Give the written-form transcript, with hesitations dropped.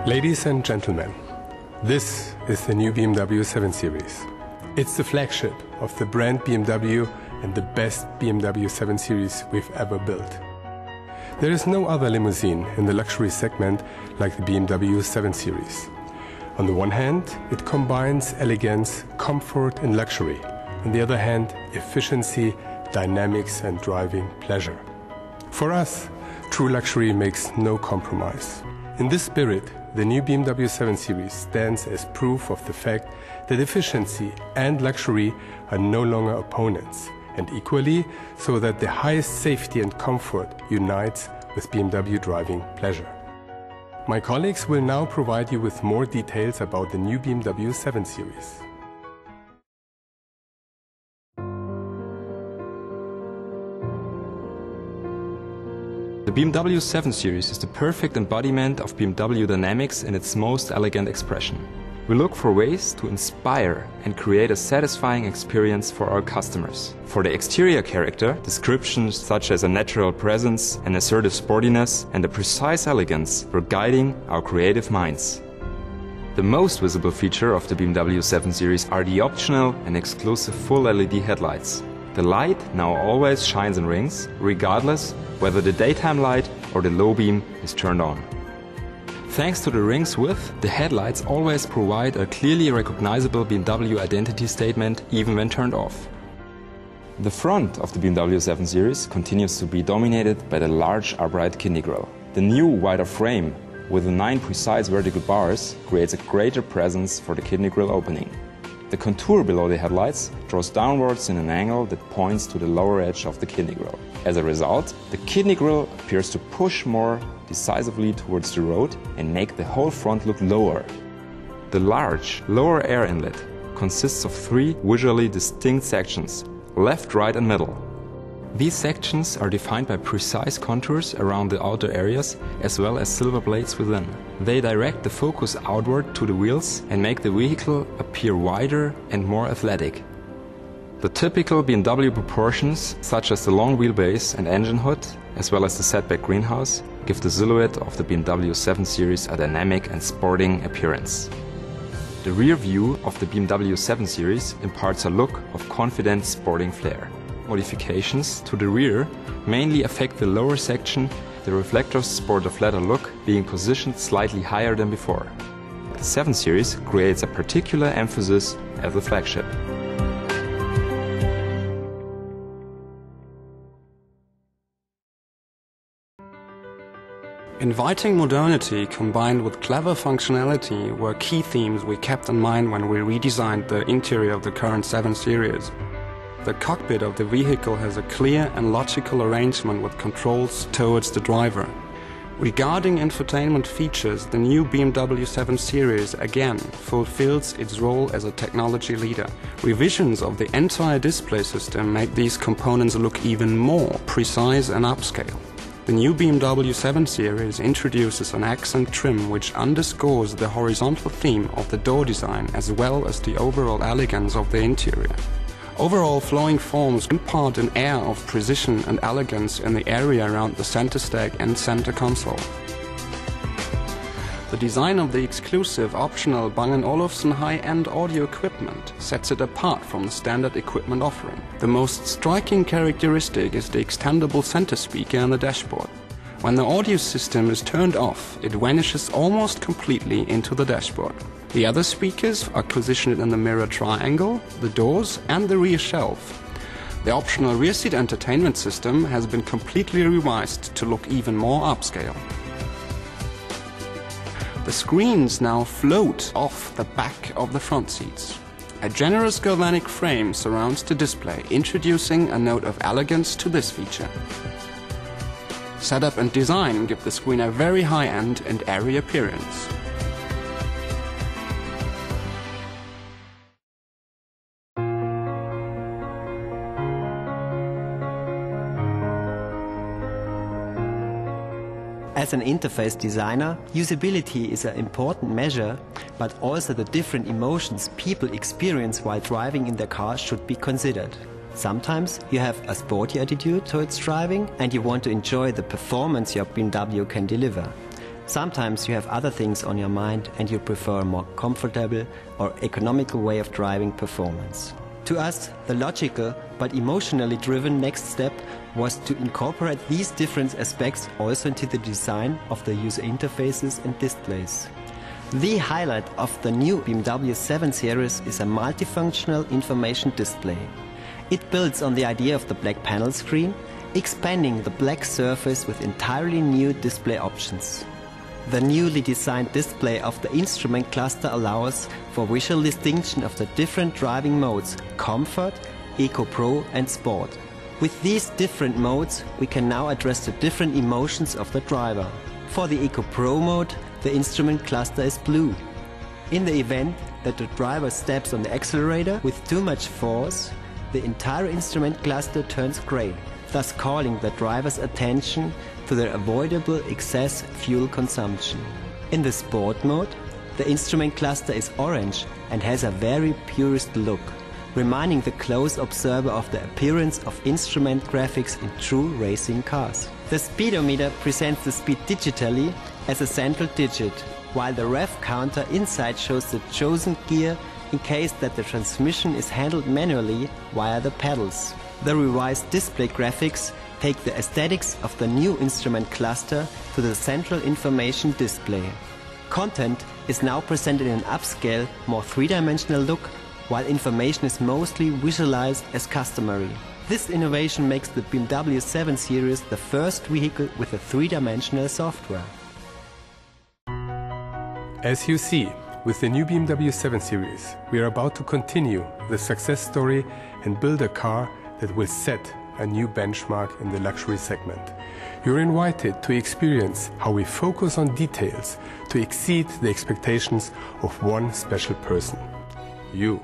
Ladies and gentlemen, this is the new BMW 7 Series. It's the flagship of the brand BMW and the best BMW 7 Series we've ever built. There is no other limousine in the luxury segment like the BMW 7 Series. On the one hand, it combines elegance, comfort and luxury. On the other hand, efficiency, dynamics and driving pleasure. For us, true luxury makes no compromise. In this spirit, the new BMW 7 Series stands as proof of the fact that efficiency and luxury are no longer opponents, and equally so that the highest safety and comfort unites with BMW driving pleasure. My colleagues will now provide you with more details about the new BMW 7 Series. The BMW 7 Series is the perfect embodiment of BMW dynamics in its most elegant expression. We look for ways to inspire and create a satisfying experience for our customers. For the exterior character, descriptions such as a natural presence, an assertive sportiness and a precise elegance were guiding our creative minds. The most visible feature of the BMW 7 Series are the optional and exclusive full LED headlights. The light now always shines in rings, regardless whether the daytime light or the low beam is turned on. Thanks to the ring's width, the headlights always provide a clearly recognizable BMW identity statement even when turned off. The front of the BMW 7 Series continues to be dominated by the large upright kidney grille. The new wider frame with the 9 precise vertical bars creates a greater presence for the kidney grille opening. The contour below the headlights draws downwards in an angle that points to the lower edge of the kidney grille. As a result, the kidney grille appears to push more decisively towards the road and make the whole front look lower. The large lower air inlet consists of 3 visually distinct sections, left, right and middle. These sections are defined by precise contours around the outer areas as well as silver blades within. They direct the focus outward to the wheels and make the vehicle appear wider and more athletic. The typical BMW proportions, such as the long wheelbase and engine hood, as well as the setback greenhouse, give the silhouette of the BMW 7 Series a dynamic and sporting appearance. The rear view of the BMW 7 Series imparts a look of confident sporting flair. Modifications to the rear mainly affect the lower section. The reflectors sport a flatter look, being positioned slightly higher than before. The 7 Series creates a particular emphasis as a flagship. Inviting modernity combined with clever functionality were key themes we kept in mind when we redesigned the interior of the current 7 Series. The cockpit of the vehicle has a clear and logical arrangement with controls towards the driver. Regarding infotainment features, the new BMW 7 Series again fulfills its role as a technology leader. Revisions of the entire display system make these components look even more precise and upscale. The new BMW 7 Series introduces an accent trim which underscores the horizontal theme of the door design as well as the overall elegance of the interior. Overall, flowing forms impart an air of precision and elegance in the area around the center stack and center console. The design of the exclusive optional Bang & Olufsen high-end audio equipment sets it apart from the standard equipment offering. The most striking characteristic is the extendable center speaker on the dashboard. When the audio system is turned off, it vanishes almost completely into the dashboard. The other speakers are positioned in the mirror triangle, the doors and the rear shelf. The optional rear seat entertainment system has been completely revised to look even more upscale. The screens now float off the back of the front seats. A generous galvanic frame surrounds the display, introducing a note of elegance to this feature. Setup and design give the screen a very high-end and airy appearance. As an interface designer, usability is an important measure, but also the different emotions people experience while driving in their car should be considered. Sometimes you have a sporty attitude towards driving and you want to enjoy the performance your BMW can deliver. Sometimes you have other things on your mind and you prefer a more comfortable or economical way of driving performance. To us, the logical but emotionally driven next step was to incorporate these different aspects also into the design of the user interfaces and displays. The highlight of the new BMW 7 Series is a multifunctional information display. It builds on the idea of the black panel screen, expanding the black surface with entirely new display options. The newly designed display of the instrument cluster allows for visual distinction of the different driving modes: Comfort, Eco Pro and Sport. With these different modes, we can now address the different emotions of the driver. For the Eco Pro mode, the instrument cluster is blue. In the event that the driver steps on the accelerator with too much force, the entire instrument cluster turns grey, thus calling the driver's attention to the avoidable excess fuel consumption. In the Sport mode, the instrument cluster is orange and has a very purist look, reminding the close observer of the appearance of instrument graphics in true racing cars. The speedometer presents the speed digitally as a central digit, while the rev counter inside shows the chosen gear in case that the transmission is handled manually via the pedals. The revised display graphics take the aesthetics of the new instrument cluster to the central information display. Content is now presented in an upscale, more three-dimensional look, while information is mostly visualized as customary. This innovation makes the BMW 7 Series the first vehicle with a three-dimensional software. As you see, with the new BMW 7 Series, we are about to continue the success story and build a car that will set a new benchmark in the luxury segment. You're invited to experience how we focus on details to exceed the expectations of one special person: you.